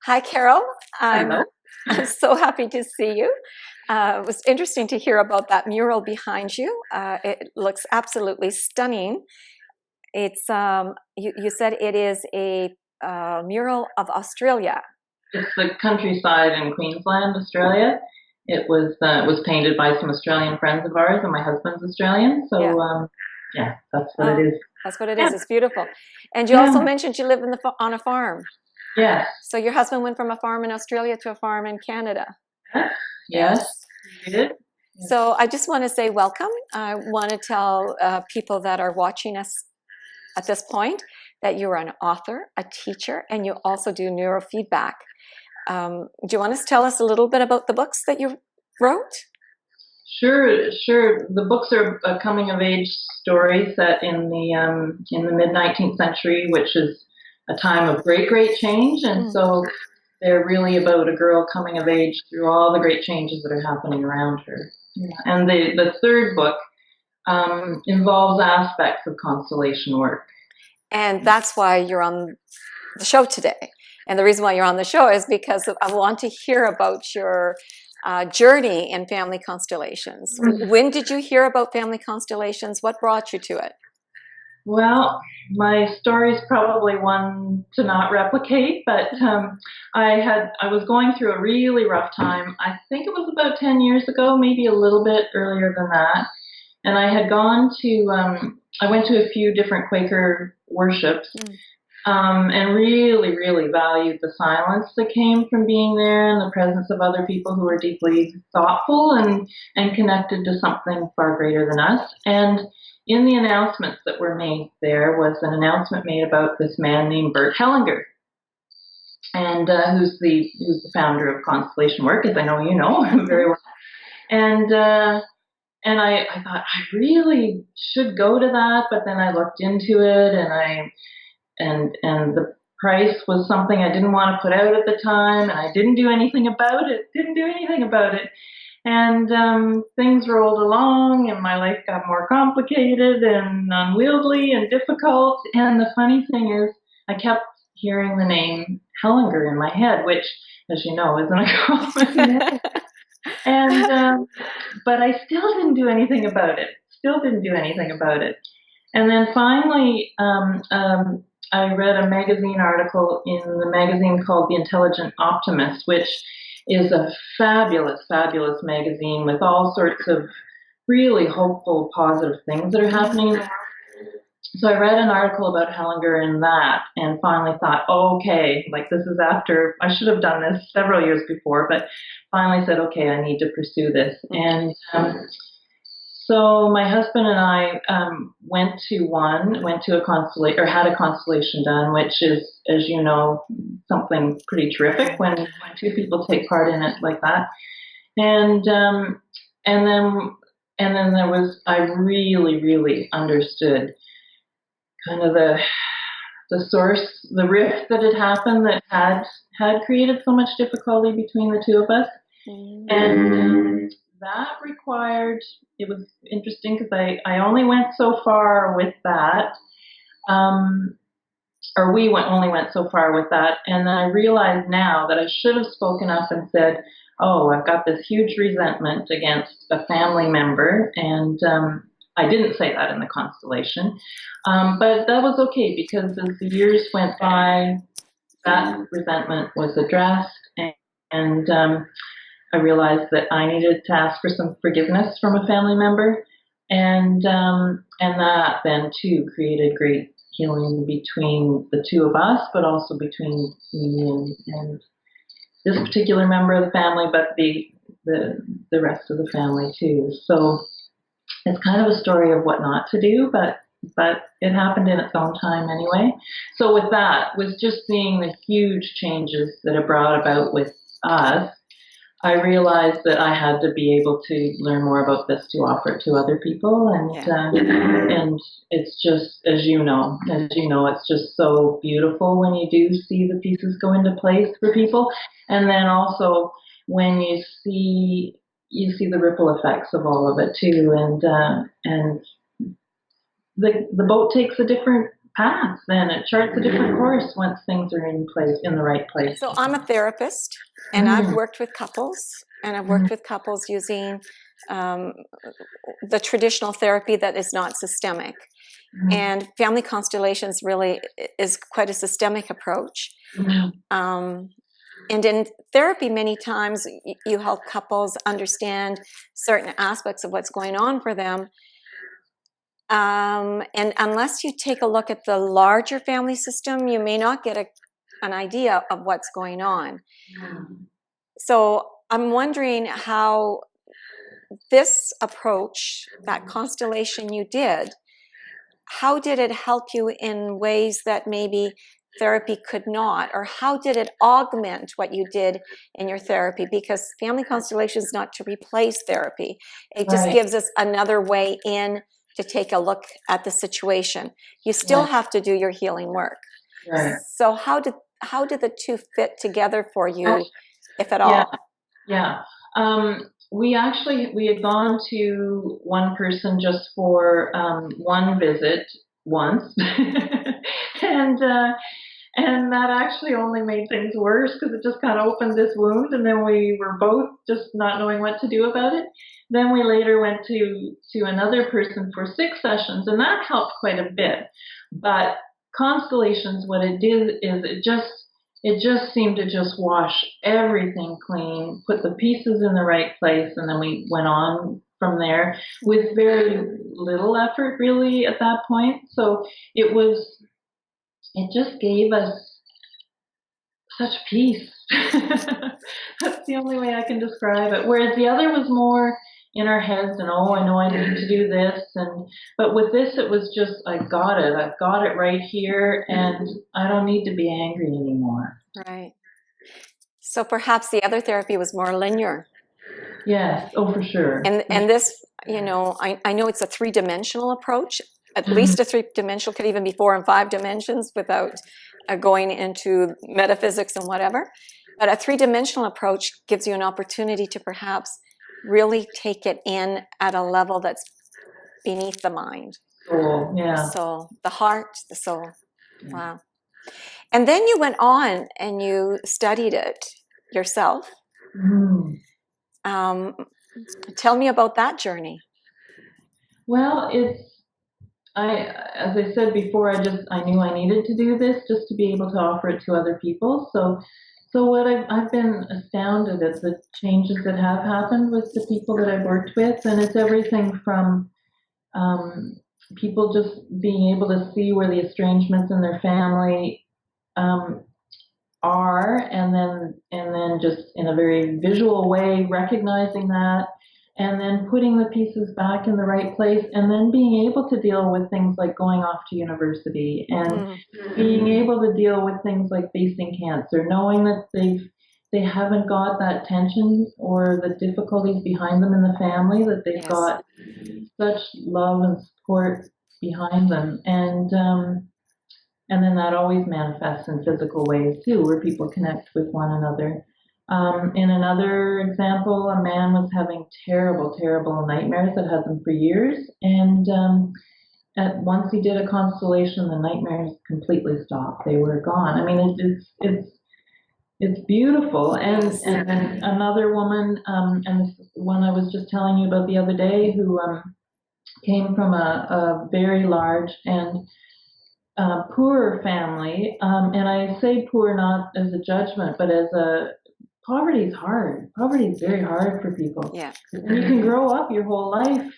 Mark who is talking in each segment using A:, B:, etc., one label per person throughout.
A: Hi, Carol.
B: Hello.
A: I'm so happy to see you. It was interesting to hear about that mural behind you. It looks absolutely stunning. It's you said it is a mural of Australia.
B: It's the countryside in Queensland, Australia. It was painted by some Australian friends of ours, and my husband's Australian, so
A: Yeah.
B: yeah, that's what
A: Oh,
B: it is.
A: that's what it
B: Yeah,
A: is. It's beautiful. And you also
B: yeah,
A: mentioned you live on a farm.
B: yes,
A: So your husband went from a farm in Australia to a farm in Canada.
B: yes,
A: Yes.
B: yes, we did. Yes.
A: So I just want to say welcome. I want to tell people that are watching us at this point that you're an author, a teacher, and you also do neurofeedback. Do you want to tell us a little bit about the books that you wrote?
B: Sure, sure. The books are a coming of age story set in the mid 19th century, which is a time of great change, and so they're really about a girl coming of age through all the great changes that are happening around her. Yeah. And the third book involves aspects of constellation work.
A: And that's why you're on the show today. And the reason why you're on the show is because I want to hear about your journey in family constellations. When did you hear about family constellations? What brought you to it?
B: Well, my story is probably one to not replicate, but I was going through a really rough time. I think it was about 10 years ago, maybe a little bit earlier than that. And I had I went to a few different Quaker worships, and really valued the silence that came from being there and the presence of other people who were deeply thoughtful and connected to something far greater than us. And in the announcements that were made, there was an announcement made about this man named Bert Hellinger, and who's the founder of Constellation Work, as I know you know very well. And I thought I really should go to that, but then I looked into it, and the price was something I didn't want to put out at the time, and I didn't do anything about it. And things rolled along, and my life got more complicated and unwieldy and difficult. And the funny thing is, I kept hearing the name Hellinger in my head, which, as you know, isn't a common name. And but I still didn't do anything about it. And then finally, I read a magazine article in the magazine called The Intelligent Optimist, which is a fabulous magazine with all sorts of really hopeful, positive things that are happening. So I read an article about Hellinger in that, and finally thought, oh, okay, like this is after, I should have done this several years before, but finally said, okay, I need to pursue this. And so my husband and I had a constellation done, which is, as you know, something pretty terrific when two people take part in it like that. And then there was, I really understood kind of the source, the rift that had happened that had created so much difficulty between the two of us. And that required, it was interesting because I only went so far with that, or we only went so far with that, and then I realize now that I should have spoken up and said, oh, I've got this huge resentment against a family member, and I didn't say that in the constellation, but that was okay because as the years went by, that resentment was addressed, and I realized that I needed to ask for some forgiveness from a family member, and that then too created great healing between the two of us, but also between me and this particular member of the family, but the rest of the family too. So it's kind of a story of what not to do, but it happened in its own time anyway. So with that, with just seeing the huge changes that it brought about with us, I realized that I had to be able to learn more about this to offer it to other people, and it's just, as you know, it's just so beautiful when you do see the pieces go into place for people, and then also when you see the ripple effects of all of it too, and the boat takes a different paths. Then it charts a different course once things are in place, in the right place.
A: So I'm a therapist, and I've worked with couples, and I've worked with couples using the traditional therapy that is not systemic. And family constellations really is quite a systemic approach. And in therapy, many times you help couples understand certain aspects of what's going on for them. And unless you take a look at the larger family system, you may not get an idea of what's going on. So I'm wondering how this approach, that constellation you did, how did it help you in ways that maybe therapy could not, or how did it augment what you did in your therapy? Because family constellation is not to replace therapy. It just gives us another way in to take a look at the situation. You still have to do your healing work. So how did the two fit together for you, if at all?
B: We had gone to one person just for one visit once, and that actually only made things worse because it just kind of opened this wound, and then we were both just not knowing what to do about it. Then we later went to another person for 6 sessions, and that helped quite a bit. But Constellations, what it did is it just seemed to just wash everything clean, put the pieces in the right place, and then we went on from there with very little effort really at that point. So it just gave us such peace. That's the only way I can describe it. Whereas the other was more in our heads and, I know I need to do this. But with this, it was just, I've got it right here, and I don't need to be angry anymore.
A: Right. So perhaps the other therapy was more linear.
B: Yes. Oh, for sure.
A: And this, I know it's a 3-dimensional approach. At least a 3-dimensional, could even be 4 and 5 dimensions without going into metaphysics and whatever. But a 3-dimensional approach gives you an opportunity to perhaps really take it in at a level that's beneath the mind.
B: Soul, yeah.
A: The soul, the heart, the soul. Wow. And then you went on and you studied it yourself. Tell me about that journey.
B: Well, as I said before, I knew I needed to do this just to be able to offer it to other people. So what I've been astounded at the changes that have happened with the people that I've worked with, and it's everything from people just being able to see where the estrangements in their family are, and then just in a very visual way recognizing that, and then putting the pieces back in the right place, and then being able to deal with things like going off to university, and being able to deal with things like facing cancer, knowing that they haven't got that tension or the difficulties behind them in the family, that they've got such love and support behind them, and then that always manifests in physical ways too, where people connect with one another. In another example, a man was having terrible, terrible nightmares that had them for years, and once he did a constellation, the nightmares completely stopped. They were gone. I mean, it's beautiful. And then another woman, and this one I was just telling you about the other day, who came from a very large and poor family, and I say poor not as a judgment, but as poverty is hard. Poverty is very hard for people.
A: Yeah.
B: And you can grow up your whole life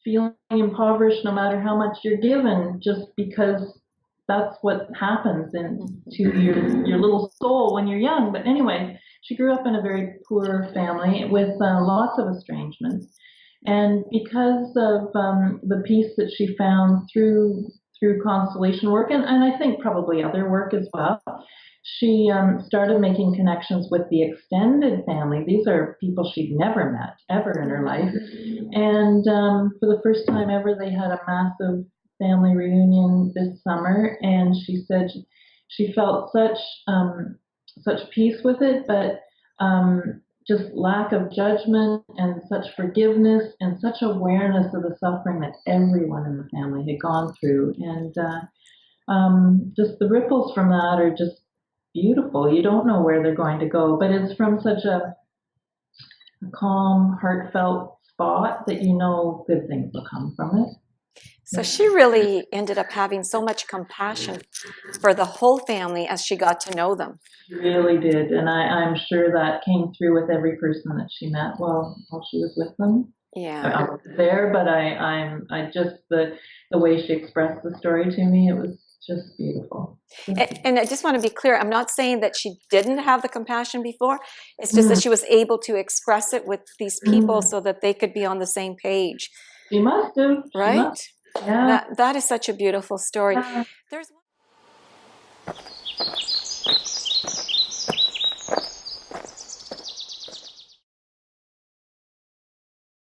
B: feeling impoverished no matter how much you're given, just because that's what happens to your little soul when you're young. But anyway, she grew up in a very poor family with lots of estrangements. And because of the peace that she found through constellation work, and I think probably other work as well, she started making connections with the extended family. These are people she'd never met ever in her life. And for the first time ever, they had a massive family reunion this summer. And she said she felt such peace with it, but just lack of judgment and such forgiveness and such awareness of the suffering that everyone in the family had gone through. And just the ripples from that are just beautiful. You don't know where they're going to go, but it's from such a calm, heartfelt spot that you know good things will come from it.
A: So she really ended up having so much compassion for the whole family as she got to know them.
B: She really did, and I'm sure that came through with every person that she met while she was with them.
A: Yeah.
B: I was there, but I just the way she expressed the story to me, it was just beautiful.
A: And I just want to be clear, I'm not saying that she didn't have the compassion before. It's just that she was able to express it with these people so that they could be on the same page.
B: She must have.
A: Right?
B: Yeah.
A: That is such a beautiful story. There's